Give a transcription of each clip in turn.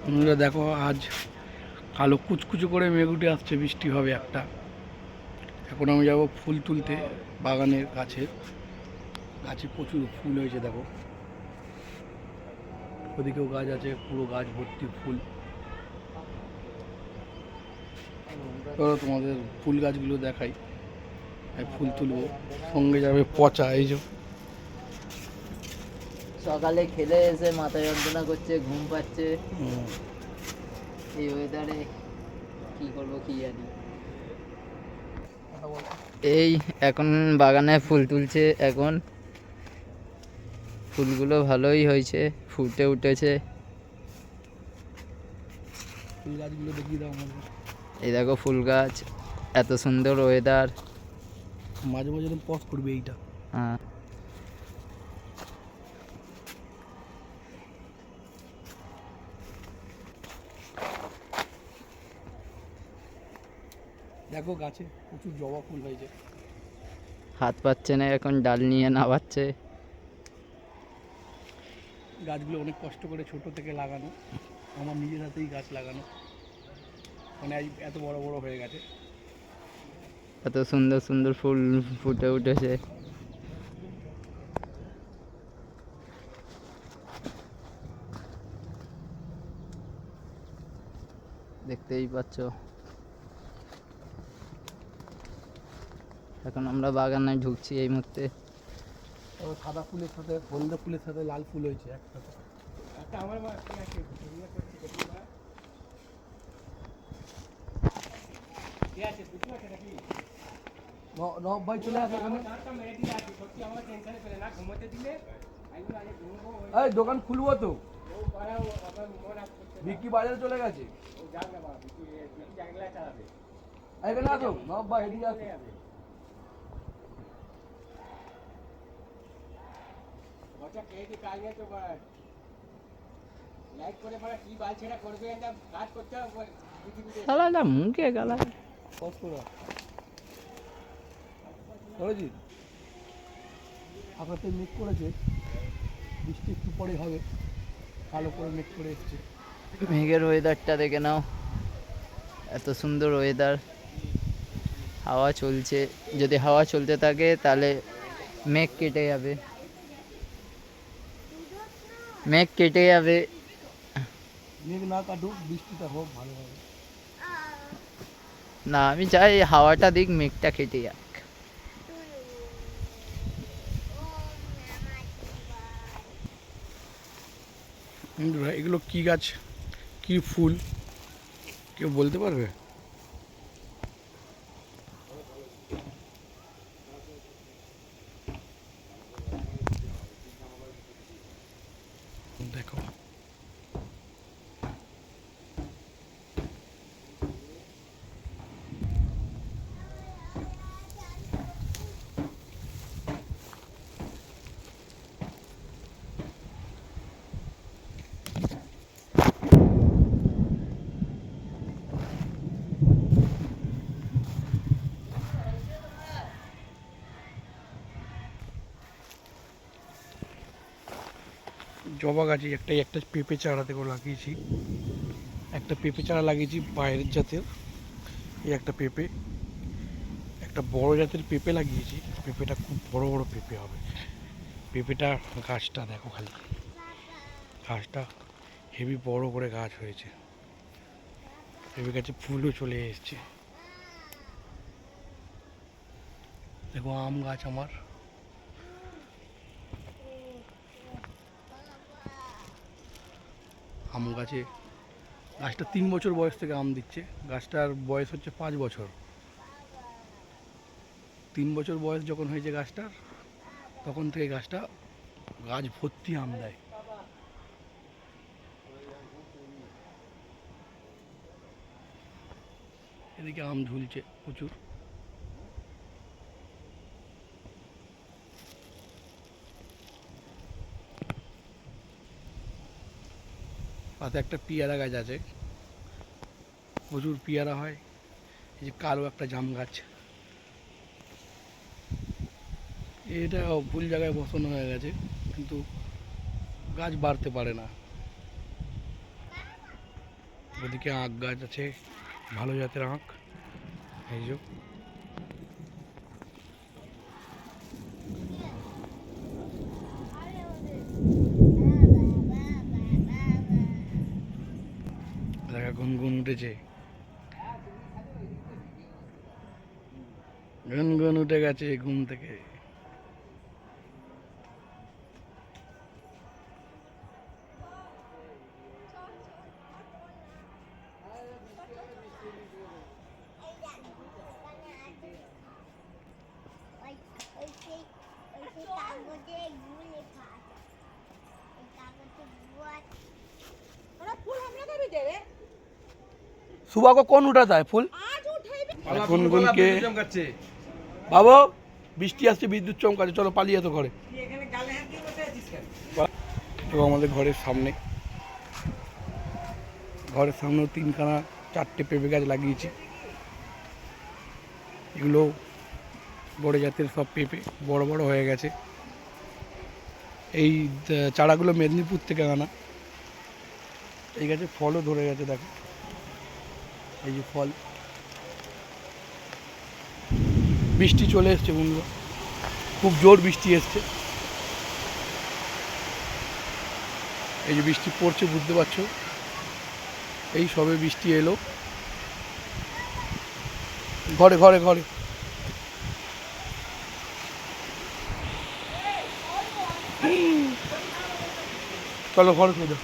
বন্ধুরা দেখো, আজ কালো কুচকুচো করে মেঘ উঠে আসছে, বৃষ্টি হবে একটা। এখন আমি যাব ফুল তুলতে বাগানের গাছে। গাছে প্রচুর ফুল হয়েছে দেখো, ওদিকেও গাছ আছে, পুরো গাছ ভর্তি ফুল। চলো তোমাদের ফুল গাছগুলো দেখাই। ফুল তুলবো, সঙ্গে যাবে পচা। এই যে সকালে খেলে এসে মাথা যন্ত্রণা করছে, ঘুম পাচ্ছে। এই ওয়েদারে কি করব কি জানি। এই এখন বাগানে ফুল তুলছে। এখন ফুলগুলো ভালোই হয়েছে, ফুটে উঠেছে। ফুল গাছগুলো দেখিয়ে দাও আমাদের। এই দেখো ফুল গাছ, এত সুন্দর ওয়েদার। মাঝে মাঝে পজ করবে এইটা। হ্যাঁ, দেখো গাছে প্রচুর জবা ফুল হয়েছে। হাত পাচ্ছে না, এখন ডাল নিয়ে নামাচ্ছে। গাছগুলো অনেক কষ্ট করে ছোট থেকে লাগানো, আমার নিজের হাতেই গাছ লাগানো, মানে আজ এত বড় বড় হয়ে গেছে। এত সুন্দর সুন্দর ফুল ফুটে উঠেছে। দেখতেই পাচ্ছ। এখন আমরা বাগানে ঢুকছি এই মুহূর্তে। সাদা ফুলের সাথে হলদে ফুলের সাথে লাল ফুল হয়েছে একসাথে। নব ভাই চলে আসে এখানে। এই দোকান খুলবো তো, বিক্রি বাজারে চলে গেছে। এখানে আসো নব ভাই, এদিকে আসো। শালাটা মুখে গালা। আকাশে মেঘ করেছে, বৃষ্টি একটু পরে হবে, কালো করে মেঘ করে এসছে। মেঘের ওয়েদারটা দেখে নাও, এত সুন্দর ওয়েদার। হাওয়া চলছে, যদি হাওয়া চলতে থাকে তাহলে মেঘ কেটে যাবে, মেঘ কেটে যাবে। মেঘ না কাটুক, বৃষ্টিটা হোক ভালোভাবে। না, আমি চাই হাওয়াটা দিক, মেঘটা কেটে যাক। এগুলো কি গাছ, কি ফুল, কেউ বলতে পারবে? দেখো জবা গাছে একটা পেঁপে চারা থেকে লাগিয়েছি, একটা পেঁপে চারা লাগিয়েছি বাইরের জাতের। এই একটা পেঁপে, একটা বড় জাতের পেঁপে লাগিয়েছি। পেঁপেটা খুব বড় বড় পেঁপে হবে। পেঁপেটা গাছটা দেখো খালি, গাছটা হেভি বড় করে গাছ হয়েছে। পেঁপে গাছে ফুলও চলে এসছে। দেখো আম গাছ আমার, আম গাছে, গাছটা 3 বছর বয়স থেকে আম দিচ্ছে। গাছটার বয়স হচ্ছে 5 বছর। 3 বছর বয়স যখন হয়েছে গাছটার, তখন থেকে গাছটা গাছ ভর্তি আম দেয়। এদিকে আম ঝুলছে প্রচুর। পাশে একটা পেয়ারা গাছ আছে, প্রচুর পেয়ারা হয়। এই যে কালো একটা জাম গাছ, এটা ভুল জায়গায় বসানো হয়ে গেছে, কিন্তু গাছ বাড়তে পারে না। ওদিকে আখ গাছ আছে, ভালো জাতের আখ। এই যে দেখা গুনগুন উঠেছে, গুনগুন উঠে গেছে ঘুম থেকে। सुबह को कौन उठाता है फूल? গুনগুনকে বাবু বৃষ্টি আসছে, বিদ্যুৎ চমকাচ্ছে, চলো পালিয়ে তো ঘরে। তো আমাদের ঘরের সামনেও 3খানা 4টে পেঁপে গাছ লাগিয়েছি। এগুলো বড় জাতের সব পেঁপে, বড় বড় হয়ে গেছে। এই চারাগুলো মেদিনীপুর থেকে আনা। এই গাছে ফলও ধরে গেছে, দেখো এই যে ফল। বৃষ্টি চলে এসছে বন্ধুরা, খুব জোর বৃষ্টি এসছে। এই যে বৃষ্টি পড়ছে, বুঝতে পারছো, এই সবে বৃষ্টি এলো। ঘরে ঘরে ঘরে চলো ঘরে সোজা।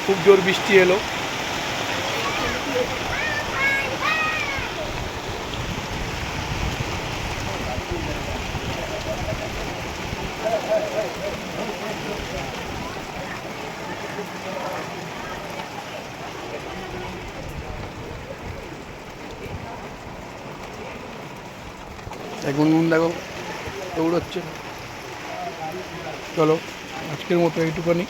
খুব জোর বৃষ্টি এলো। গুনগুন দেখো দৌড়চ্ছে। চলো আজকের মতো এইটুখানি।